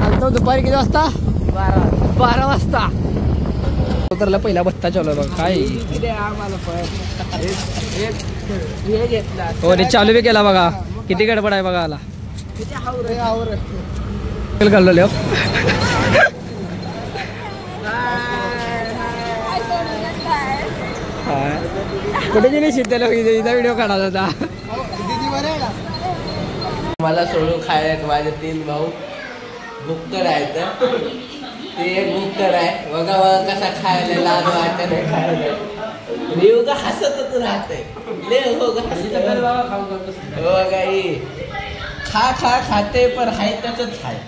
आलतो दुपारी किती वाजता? 12 वाजता. उतरला पहिला बत्ता चालू आहे बघा. काय हो रे, चालू बी केला बघा. किती गडबड आहे बघा. आला घाललो कुठे गेली शिट्ट्याला हिचा व्हिडिओ काढायचा होता. मला सोडून खायला माझे 3 भाऊ भुक्कड आहेत. ते एक भुक्कड आहे. बघा बघा कसा खायला लाज वाटत नाही खायला. मी उगा हसतच राहते. ले हो बघा खा खा खाते पण हाय त्याच आहे.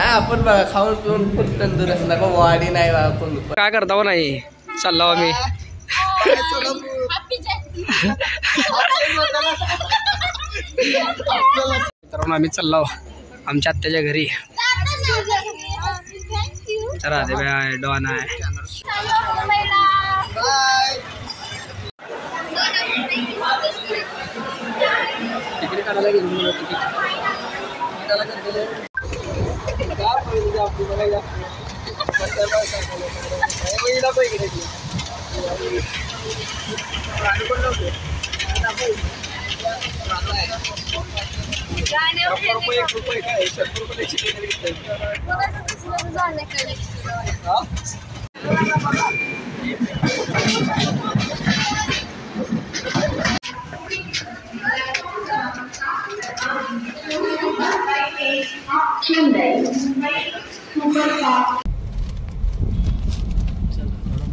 आपण बघा खाऊन पिऊन खूप तंदुरुस्त नको वाढी नाही बघा. काय करता हो नाही चाललो आम्ही. मित्रांनो आम्ही चाललो आमच्या आत्याच्या घरी. राधे बाय डॉन आहे. तिकीट काढायला गेलो.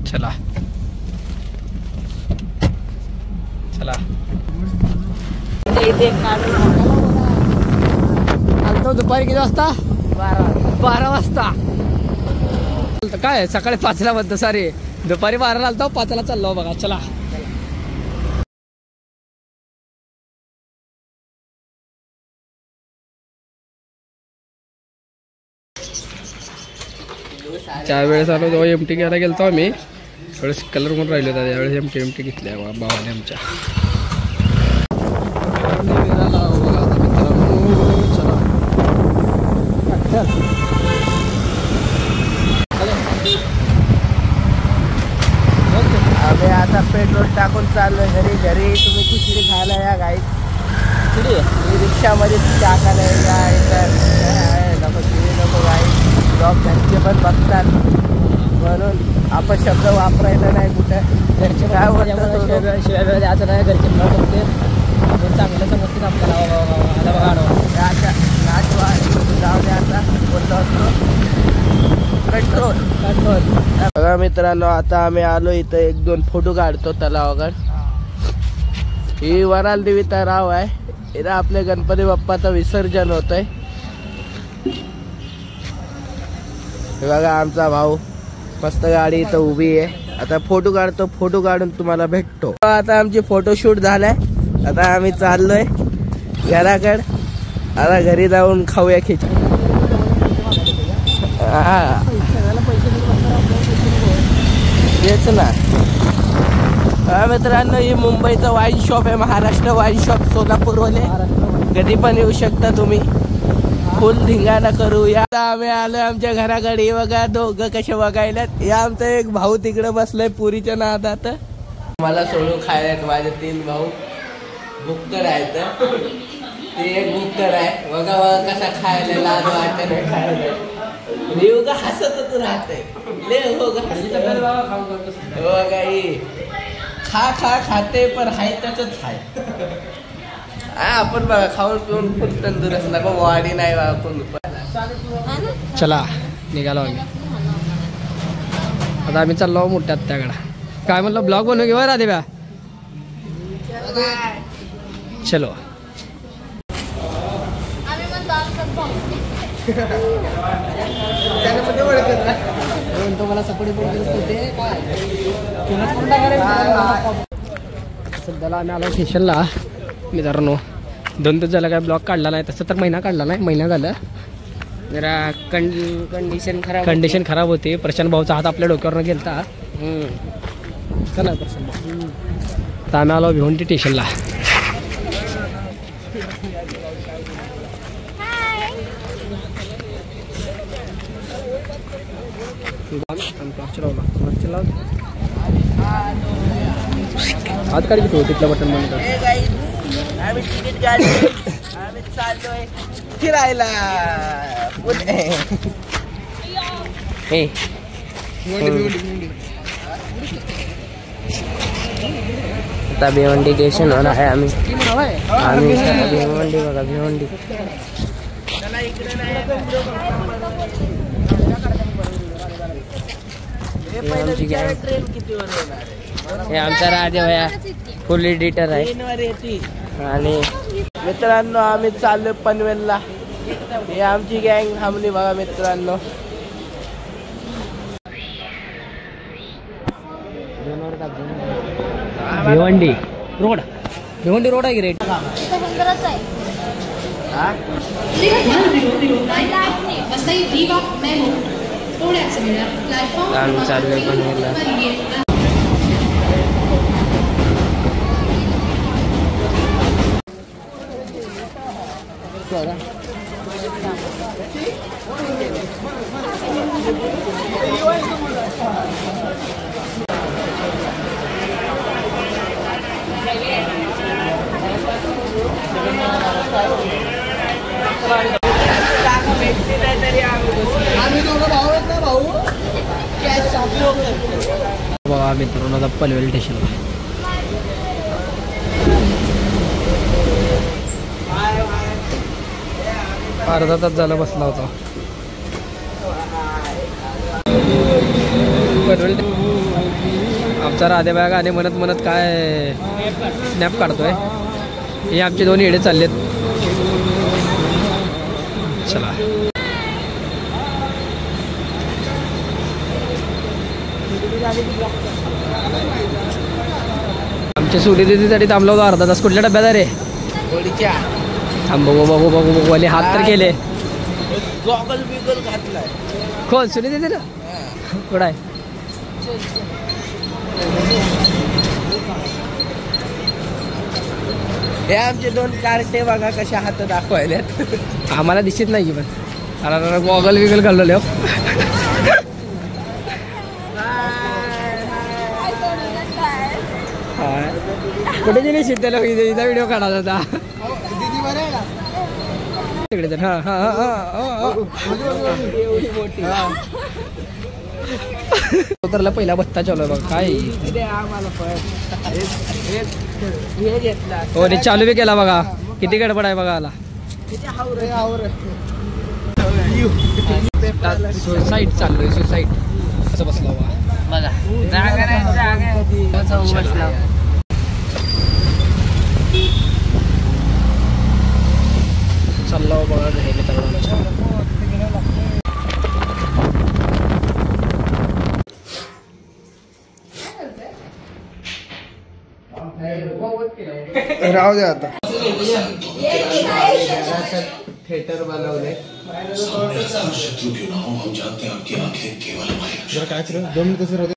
चला चला आलतो दुपारी किती वाजता? 12 वाजता. काय सकाळी 5ला बद्दल सारे दुपारी 12ला आलतो 5ला चाललो बघा. चला त्यावेळेस आलो तेव्हा एमटी घ्यायला गेलतो आम्ही. थोडेसे कलर म्हणून राहिले होता त्यावेळेस एमटी घेतल्या भावाने आमच्या. आम्ही आता पेट्रोल टाकून चाललोय घरी. तुम्ही खिचडी खायला या गाईत. खिचडी रिक्षामध्ये टाकायला या. नको खिचडी नको गाई. ब्लॉग घरचे पण बघतात म्हणून आपण शब्द वापरायचा नाही कुठे. घरचे काय शिवाय द्यायचं नाही. घरचे ब्लॉग बघते चांगलं समजते आपल्याला. जाऊ द्या आता बोललो असतो. पेट्रोल बघा मित्रांनो आता आम्ही आलो इथं 1-2 फोटो काढतो तलावाकडे. ही वराल देवी तलाव आहे. इथं आपल्या गणपती बाप्पाचं विसर्जन होत आहे. बघा आमचा भाऊ मस्त गाडी इथं उभी आहे. आता फोटो काढतो. फोटो काढून तुम्हाला भेटतो. आता आमची फोटोशूट झालाय. आता आम्ही चाललोय घराकडे. आता घरी जाऊन खाऊया खिचडी. तेच ना. मित्रांनो ही मुंबईचं वाईन शॉप आहे. महाराष्ट्र वाईन शॉप सोलापूरवाले. कधी पण येऊ शकता तुम्ही. फुल धिंगाणा करूया. आम्ही आलो आमच्या घराकडे. बघा दोघं कसे बघायला. या आमचा एक भाऊ तिकडे बसलाय पुरीच्या नादात. मला सोडून खायला माझे 3 भाऊ भुक्कड आहेत. ते एक भुक्कड आहे. बघा बघा कसा खायला लाज वाटत नाही खायला. मी उगा हसतच राहते. ले हो बघा खा खा खाते पण हाय त्याच आहे. आपण बघा खाऊन पिऊन खूप तंदुरुस्त नको वाढी नाही बघा कोण. चला निघालो आम्ही. आता आम्ही चाललो मोठ्या त्याकडे. काय म्हणलं ब्लॉग बनवू घेऊ राधे बा. चलो मला सपोर्ट सध्याला आम्ही आलो स्टेशनला. मित्रांनो 2 दिवस झाला काय ब्लॉग काढला नाही. तसं तर महिना काढला नाही. महिना झालं. जरा कंडिशन खराब होती. प्रशांत भाऊचा हात आपल्या डोक्यावरनं गेलता. चला प्रशांत भाऊ. तर आम्ही आलो भिवंडी स्टेशनला. हात काढ घेतो तिथलं बटन बंद कर. आम्ही तिकीट काढले, आम्ही चाललोय फिरायला पुणे. आता भिवंडी स्टेशन होणार आहे. आम्ही भिवंडी बघा भिवंडी. ट्रेन किती वर येणार? हे आमचा राजा भैया फुल एडिटर आहे. आणि मित्रांनो आम्ही चाललोय पनवेलला. हे आमची गँग थांबली बघा मित्रांनो. भिवंडी रोड, भिवंडी रोड आहे की रेट. आम्ही चाललोय पनवेलला. बघा मित्रांनो आता पनवेल स्टेशनला. अर्धा तास झाला बसला होता. पनवेल आमचा राधेबाया गाणे म्हणत म्हणत काय स्नॅप काढतोय. हे आमचे दोन येडे चाललेत. चला आमच्या सुडीसाठी थांबलो होतो अर्धा तास. कुठल्या डब्यात रे? थांब बघू बघू बघू बघू. वाले हात तर केले. गॉगल बिगल घातलाय. कोण सुनी देते ना? कुठं आहे? हे आमचे दोन कार्टे बघा कशा हात दाखवायल्यात. आम्हाला दिसत नाही की पण अरे गॉगल बिगल घालवले. कुठे गेली शिट्ट्याला इथं व्हिडिओ काढायचा होता तिकडे तर. हा हा हा उतरला पहिला बत्ता चालू आहे बघा. काय हो रे चालू बी केला बघा. किती गडबड आहे बघा. आला सुसाईड चाललोय. सुसाईड असं बसला बघा. चालला बघा घरी मित्रांनो. राहू दे आता. थिएटर बनवले. शत्रु क्यों ना हो, हम जानते हैं आपकी आंखें केवल हमारी